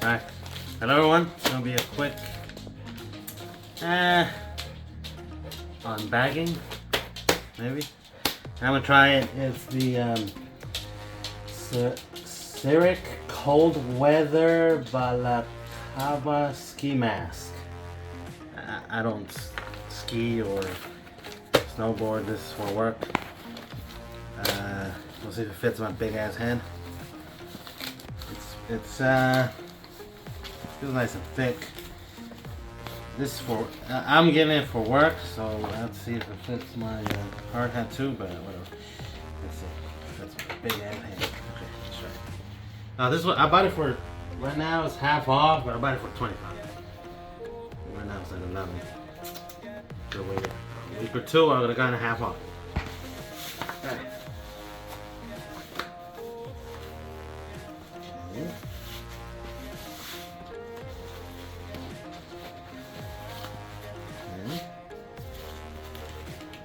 Alright, hello everyone. It's gonna be a quick unbagging, maybe. I'm gonna try it. It's the Sireck Cold Weather Balaclava ski mask. I don't ski or snowboard. This is for work. We'll see if it fits my big ass head. It's feels nice and thick. This is for I'm getting it for work, so let's see if it fits my hard hat too. But whatever. Let's see. It fits my big ass head. Okay, let's try it. Now this is what I bought it for. Right now it's half off, but I bought it for 25. Right now it's like 11. So wait a week or two, I would have gotten half off. Right.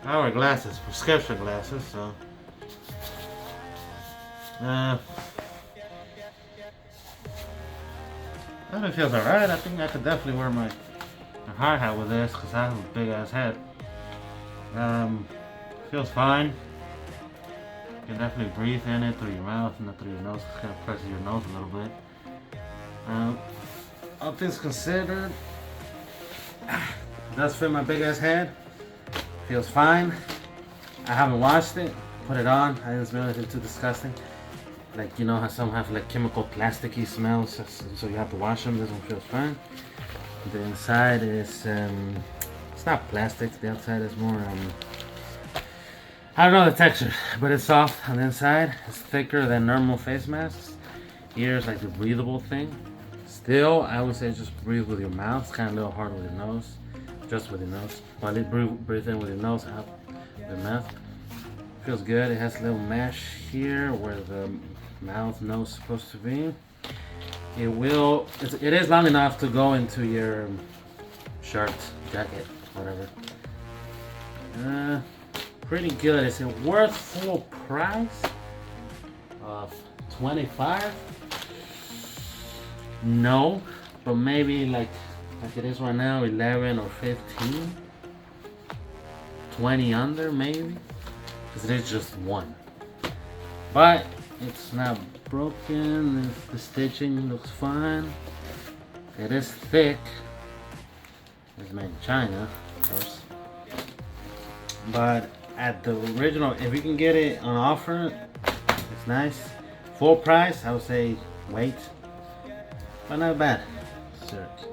I wear glasses, prescription glasses, so I think it feels alright. I think I could definitely wear my hard hat with this because I have a big ass head. Feels fine. You can definitely breathe in it through your mouth and not through your nose. It kind of presses your nose a little bit. All things considered, it does fit my big ass head. Feels fine. I haven't washed it. Put it on. I didn't smell anything too disgusting. Like, you know how some have like chemical plasticky smells, so you have to wash them. This one feels fine. The inside is it's not plastic. The outside is more I don't know the texture, but it's soft on the inside. It's thicker than normal face masks. Here is like the breathable thing. Still, I would say just breathe with your mouth. It's kind of a little hard with your nose. Just with your nose. While you breathe in with your nose, out with your mouth. Feels good. It has a little mesh here where the mouth nose is supposed to be. It is long enough to go into your shirt, jacket, whatever. Pretty good. Is it worth full price of 25? No, but maybe like it is right now, 11 or 15, 20 under maybe, because it is just one. But it's not broken. The stitching looks fine. It is thick. It's made in China, of course. But at the original, if you can get it on offer, it's nice. Full price, I would say wait, but not bad. Sireck.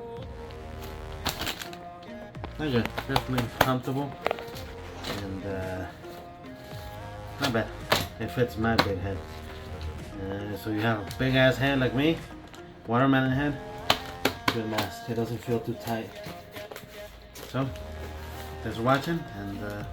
Not good. Definitely comfortable and not bad. It fits my big head. So you have a big ass head like me, watermelon head. Good mask. It doesn't feel too tight. So, thanks for watching and.